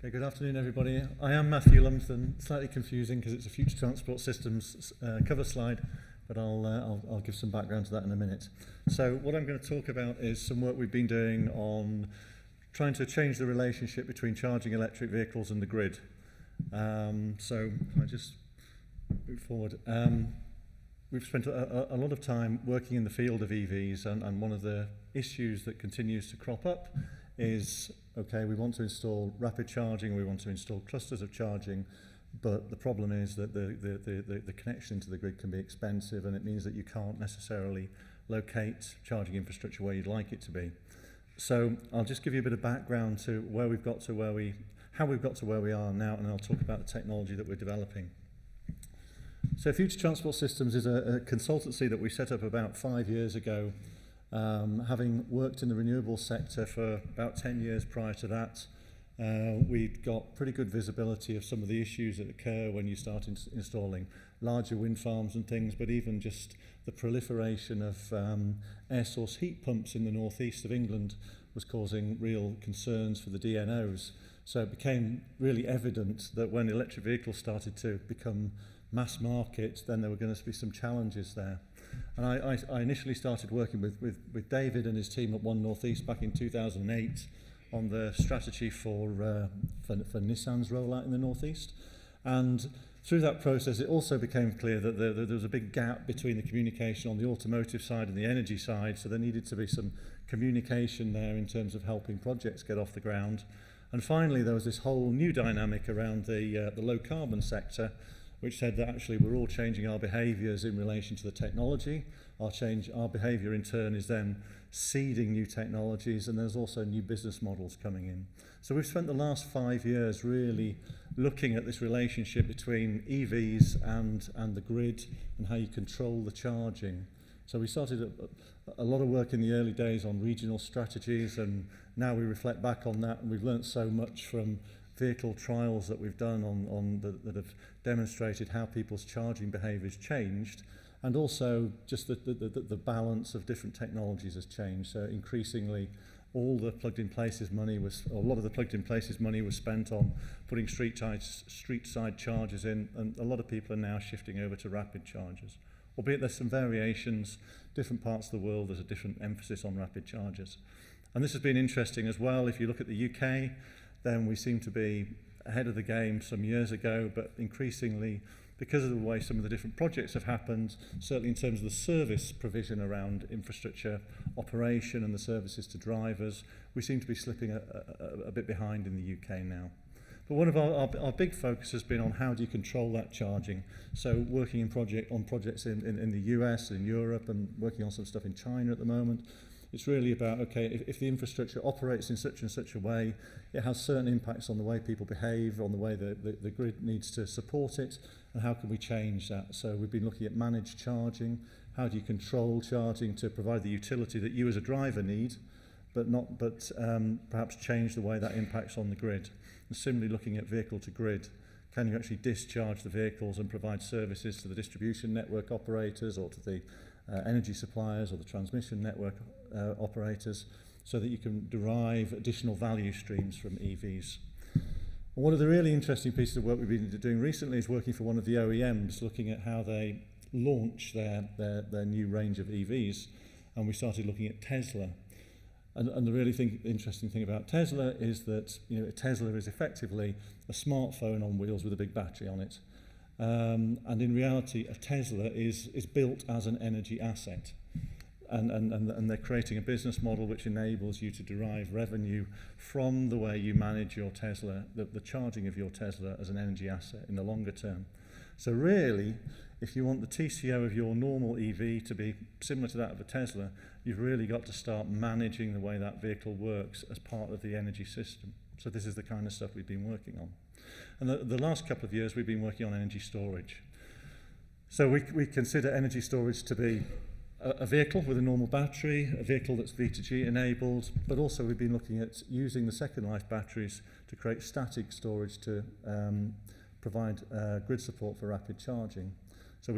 Okay, good afternoon, everybody. I am Matthew Lumsden. Slightly confusing because it's a Future Transport Systems cover slide, but I'll give some background to that in a minute. So what I'm going to talk about is some work we've been doing on trying to change the relationship between charging electric vehicles and the grid. So if I just move forward. We've spent a lot of time working in the field of EVs, and one of the issues that continues to crop up is, okay, we want to install rapid charging, we want to install clusters of charging, but the problem is that the connection to the grid can be expensive, and it means that you can't necessarily locate charging infrastructure where you'd like it to be. So I'll just give you a bit of background to where we've got to how we've got to where we are now, and I'll talk about the technology that we're developing. So Future Transport Systems is a consultancy that we set up about 5 years ago, having worked in the renewable sector for about 10 years prior to that. We'd got pretty good visibility of some of the issues that occur when you start installing larger wind farms and things, but even just the proliferation of air source heat pumps in the northeast of England was causing real concerns for the DNOs. So it became really evident that when electric vehicles started to become mass market, then there were going to be some challenges there. And I initially started working with David and his team at One North East back in 2008 on the strategy for Nissan's rollout in the Northeast. And through that process, it also became clear that there was a big gap between the communication on the automotive side and the energy side, so there needed to be some communication there in terms of helping projects get off the ground. And finally, there was this whole new dynamic around the low carbon sector, which said that actually we're all changing our behaviours in relation to the technology. Our behaviour in turn is then seeding new technologies, and there's also new business models coming in. So we've spent the last 5 years really looking at this relationship between EVs and the grid and how you control the charging. So we started a lot of work in the early days on regional strategies, and now we reflect back on that, and we've learnt so much from vehicle trials that we've done that have demonstrated how people's charging behaviours changed, and also just the balance of different technologies has changed. So increasingly, all the plugged-in places money was, or a lot of the plugged-in places money was spent on putting street-side chargers in, and a lot of people are now shifting over to rapid chargers. Albeit there's some variations, different parts of the world, there's a different emphasis on rapid chargers. And this has been interesting as well. If you look at the UK, then we seem to be ahead of the game some years ago, but increasingly, because of the way some of the different projects have happened, certainly in terms of the service provision around infrastructure operation and the services to drivers, we seem to be slipping a bit behind in the UK now. But one of our big focus has been on how do you control that charging. So working on projects in the US and Europe, and working on some stuff in China at the moment. It's really about, okay, if the infrastructure operates in such and such a way, it has certain impacts on the way people behave, on the way the grid needs to support it, and how can we change that? So we've been looking at managed charging. How do you control charging to provide the utility that you as a driver need, but perhaps change the way that impacts on the grid? And similarly, looking at vehicle to grid. Can you actually discharge the vehicles and provide services to the distribution network operators or to the energy suppliers or the transmission network operators, so that you can derive additional value streams from EVs. And one of the really interesting pieces of work we've been doing recently is working for one of the OEMs, looking at how they launch their new range of EVs, and we started looking at Tesla. And the really interesting thing about Tesla is that Tesla is effectively a smartphone on wheels with a big battery on it. And in reality, a Tesla is built as an energy asset. And they're creating a business model which enables you to derive revenue from the way you manage your Tesla, the charging of your Tesla as an energy asset in the longer term. So really, if you want the TCO of your normal EV to be similar to that of a Tesla, you've really got to start managing the way that vehicle works as part of the energy system. So this is the kind of stuff we've been working on. And the last couple of years, we've been working on energy storage. So we consider energy storage to be a vehicle with a normal battery, a vehicle that's V2G enabled, but also we've been looking at using the second life batteries to create static storage to provide grid support for rapid charging. So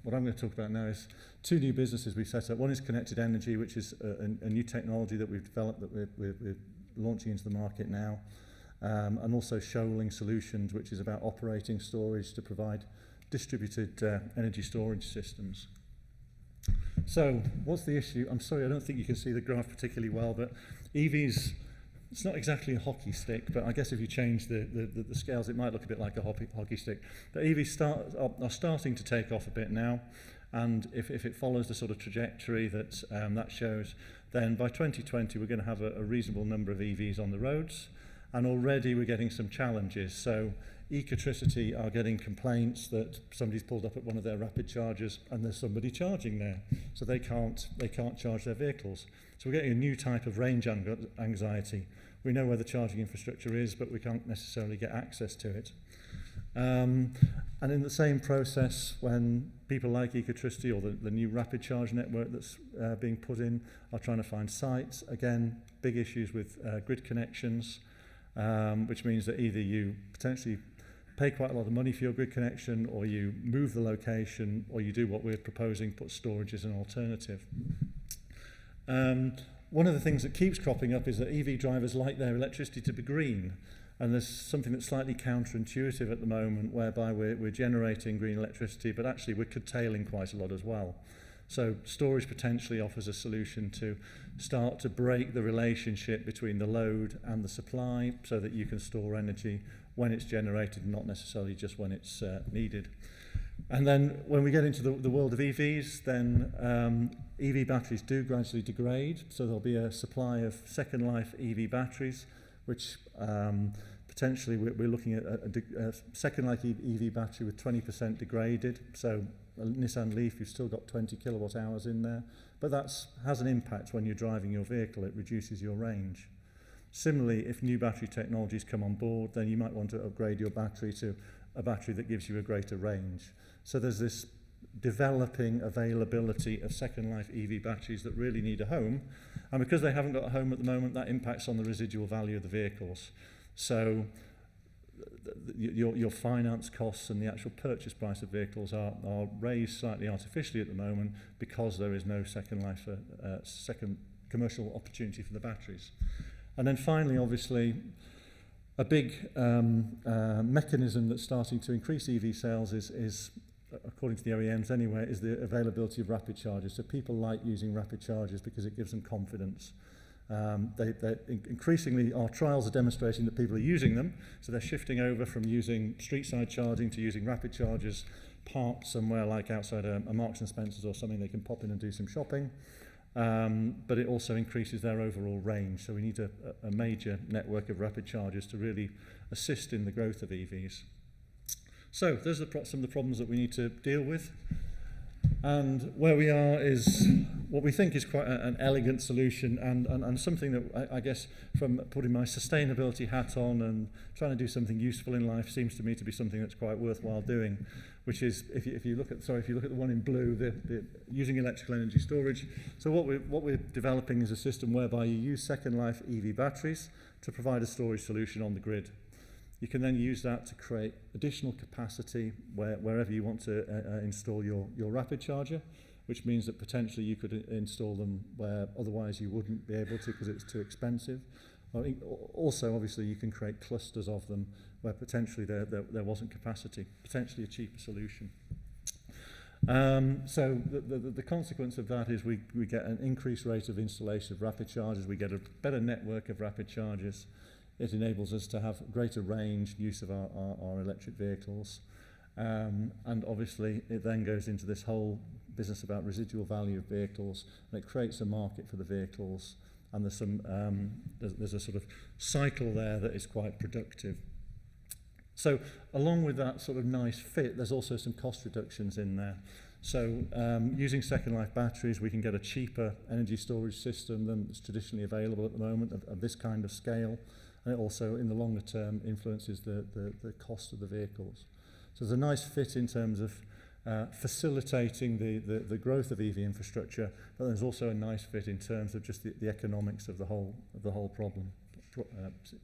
what I'm going to talk about now is two new businesses we've set up. One is Connected Energy, which is a new technology that we've developed that we're launching into the market now. and also shoaling solutions, which is about operating storage to provide distributed energy storage systems. So what's the issue? I'm sorry, I don't think you can see the graph particularly well, but EVs, it's not exactly a hockey stick, but I guess if you change the scales, it might look a bit like a hockey stick. But EVs are starting to take off a bit now, and if it follows the sort of trajectory that that shows, then by 2020 we're going to have a reasonable number of EVs on the roads, and already we're getting some challenges. So Ecotricity are getting complaints that somebody's pulled up at one of their rapid chargers and there's somebody charging there, so they can't charge their vehicles. So we're getting a new type of range anxiety. We know where the charging infrastructure is, but we can't necessarily get access to it. And in the same process, when people like Ecotricity or the new rapid charge network that's being put in are trying to find sites, again, big issues with grid connections, which means that either you potentially pay quite a lot of money for your grid connection, or you move the location, or you do what we're proposing, put storage as an alternative. One of the things that keeps cropping up is that EV drivers like their electricity to be green, and there's something that's slightly counterintuitive at the moment, whereby we're generating green electricity, but actually we're curtailing quite a lot as well. So storage potentially offers a solution to start to break the relationship between the load and the supply, so that you can store energy when it's generated and not necessarily just when it's needed. And then when we get into the world of EVs, then EV batteries do gradually degrade, so there'll be a supply of second life EV batteries, which potentially we're looking at a second life EV battery with 20% degraded. So a Nissan Leaf, you've still got 20 kilowatt hours in there, but that has an impact when you're driving your vehicle. It reduces your range. Similarly, if new battery technologies come on board, then you might want to upgrade your battery to a battery that gives you a greater range. So there's this developing availability of second life EV batteries that really need a home, and because they haven't got a home at the moment, that impacts on the residual value of the vehicles. So your finance costs and the actual purchase price of vehicles are raised slightly artificially at the moment, because there is no second life, second commercial opportunity for the batteries. And then finally, obviously, a big mechanism that's starting to increase EV sales is, according to the OEMs anyway, is the availability of rapid chargers. So people like using rapid chargers because it gives them confidence. Increasingly, our trials are demonstrating that people are using them, so they're shifting over from using street-side charging to using rapid chargers parked somewhere like outside a Marks and Spencer's or something they can pop in and do some shopping. But it also increases their overall range, so we need a major network of rapid chargers to really assist in the growth of EVs. So those are some of the problems that we need to deal with. And where we are is what we think is quite an elegant solution, and something that I guess, from putting my sustainability hat on and trying to do something useful in life, seems to me to be something that's quite worthwhile doing, which is, if you look at the one in blue, the using electrical energy storage. So what we're developing is a system whereby you use second life EV batteries to provide a storage solution on the grid. You can then use that to create additional capacity wherever you want to install your rapid charger, which means that potentially you could install them where otherwise you wouldn't be able to because it's too expensive. Also, obviously, you can create clusters of them where potentially there wasn't capacity, potentially a cheaper solution. So the consequence of that is we get an increased rate of installation of rapid chargers, we get a better network of rapid chargers. It enables us to have greater range use of our electric vehicles. And obviously, it then goes into this whole business about residual value of vehicles, and it creates a market for the vehicles. And there's a sort of cycle there that is quite productive. So along with that sort of nice fit, there's also some cost reductions in there. So using second life batteries, we can get a cheaper energy storage system than is traditionally available at the moment of this kind of scale. And it also, in the longer term, influences the cost of the vehicles. So there's a nice fit in terms of facilitating the growth of EV infrastructure, but there's also a nice fit in terms of just the economics of the whole problem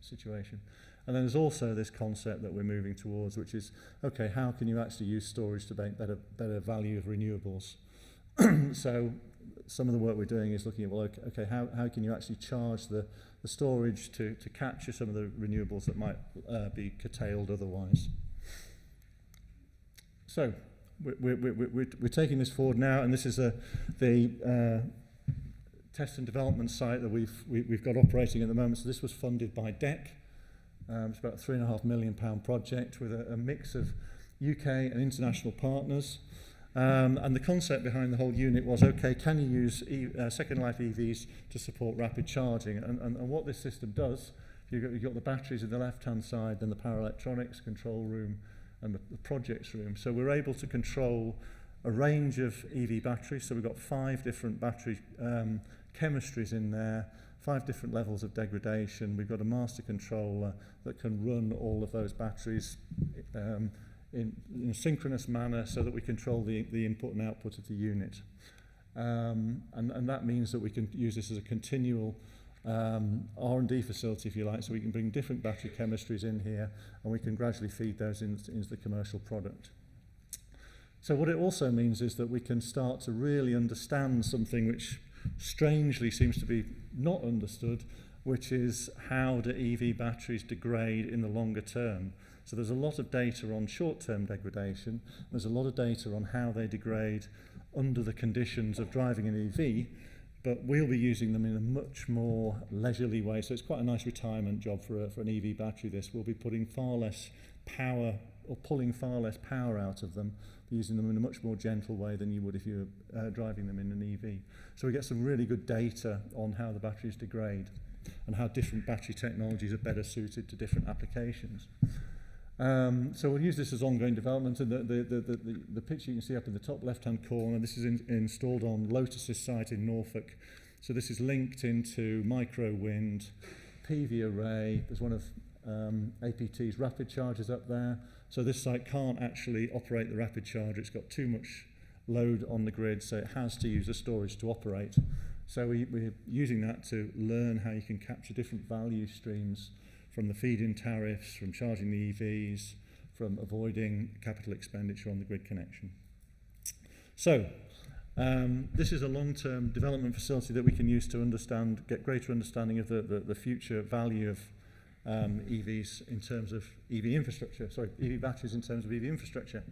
situation. And then there's also this concept that we're moving towards, which is, okay, how can you actually use storage to make better value of renewables? So some of the work we're doing is looking at, well, okay, how can you actually charge the storage to capture some of the renewables that might be curtailed otherwise. So we're taking this forward now, and this is the test and development site that we've got operating at the moment. So this was funded by DEC. It's about a £3.5 million project with a mix of UK and international partners. And the concept behind the whole unit was, okay, can you use second life EVs to support rapid charging? And what this system does, you've got the batteries in the left-hand side, then the power electronics control room and the projects room. So we're able to control a range of EV batteries. So we've got 5 different battery chemistries in there, 5 different levels of degradation. We've got a master controller that can run all of those batteries in a synchronous manner so that we control the input and output of the unit. And that means that we can use this as a continual R&D facility, if you like, so we can bring different battery chemistries in here and we can gradually feed those into the commercial product. So what it also means is that we can start to really understand something which strangely seems to be not understood, which is how do EV batteries degrade in the longer term. So there's a lot of data on short-term degradation. There's a lot of data on how they degrade under the conditions of driving an EV, but we'll be using them in a much more leisurely way. So it's quite a nice retirement job for an EV battery, this. We'll be putting far less power or pulling far less power out of them, using them in a much more gentle way than you would if you were driving them in an EV. So we get some really good data on how the batteries degrade and how different battery technologies are better suited to different applications. So we'll use this as ongoing development, and the picture you can see up in the top left-hand corner, this is installed on Lotus's site in Norfolk. So this is linked into micro wind, PV array. There's one of APT's rapid chargers up there. So this site can't actually operate the rapid charger. It's got too much load on the grid, so it has to use the storage to operate. So we're using that to learn how you can capture different value streams from the feed-in tariffs, from charging the EVs, from avoiding capital expenditure on the grid connection. So this is a long-term development facility that we can use to get greater understanding of the future value of EVs in terms of EV infrastructure, EV batteries in terms of EV infrastructure.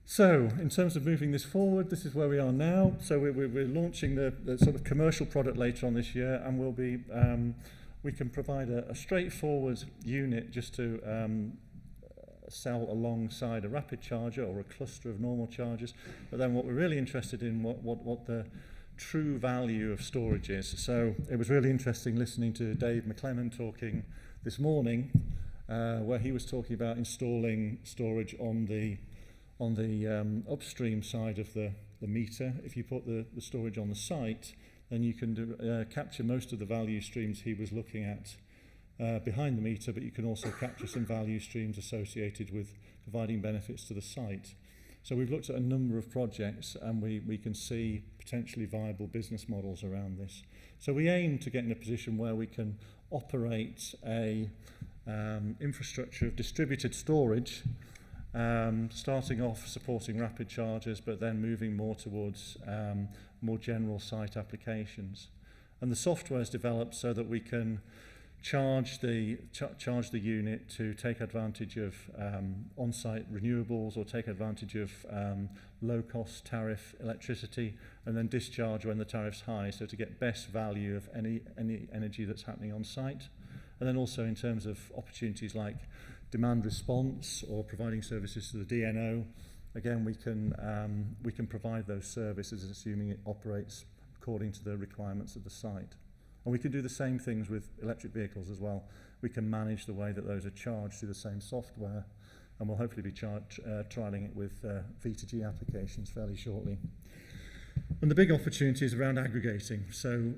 So, in terms of moving this forward, this is where we are now. So we're launching the sort of commercial product later on this year, and we'll be we can provide a straightforward unit just to sell alongside a rapid charger or a cluster of normal chargers. But then what we're really interested in, what the true value of storage is. So it was really interesting listening to Dave McClellan talking this morning, where he was talking about installing storage on the upstream side of the meter. If you put the storage on the site, then you can capture most of the value streams he was looking at behind the meter, but you can also capture some value streams associated with providing benefits to the site. So we've looked at a number of projects, and we can see potentially viable business models around this. So we aim to get in a position where we can operate a infrastructure of distributed storage, starting off supporting rapid chargers, but then moving more towards more general site applications. And the software is developed so that we can charge the unit to take advantage of on-site renewables or take advantage of low-cost tariff electricity, and then discharge when the tariff's high, so to get best value of any energy that's happening on site. And then also in terms of opportunities like demand response or providing services to the DNO, again we can provide those services assuming it operates according to the requirements of the site. And we can do the same things with electric vehicles as well. We can manage the way that those are charged through the same software, and we'll hopefully be trialling it with V2G applications fairly shortly. And the big opportunity is around aggregating. So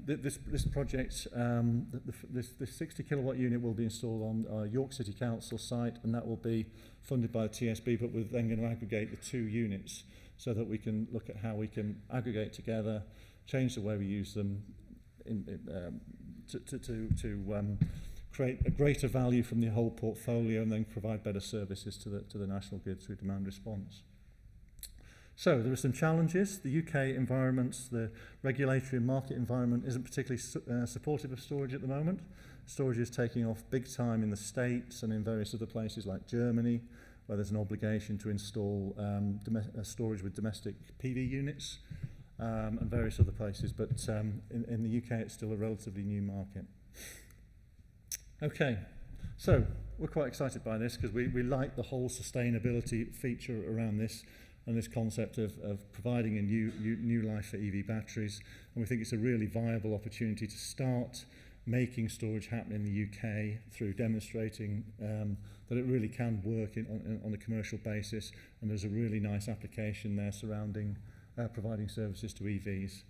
this project, this 60 kilowatt unit will be installed on York City Council site, and that will be funded by the TSB, but we're then going to aggregate the 2 units so that we can look at how we can aggregate together, change the way we use them, to create a greater value from the whole portfolio, and then provide better services to the national grid through demand response. So there are some challenges. The UK environments, the regulatory and market environment isn't particularly supportive of storage at the moment. Storage is taking off big time in the States and in various other places like Germany, where there's an obligation to install storage with domestic PV units, and various other places. But in the UK, it's still a relatively new market. Okay, so we're quite excited by this because we like the whole sustainability feature around this and this concept of providing a new life for EV batteries. And we think it's a really viable opportunity to start making storage happen in the UK through demonstrating that it really can work on a commercial basis, and there's a really nice application there surrounding providing services to EVs.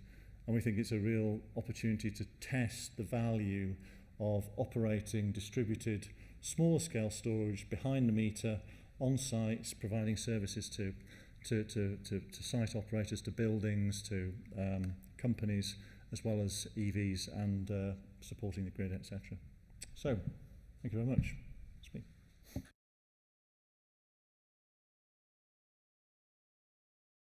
And we think it's a real opportunity to test the value of operating distributed smaller scale storage behind the meter on sites, providing services to site operators, to buildings, to companies, as well as EVs and supporting the grid, etc. So, thank you very much.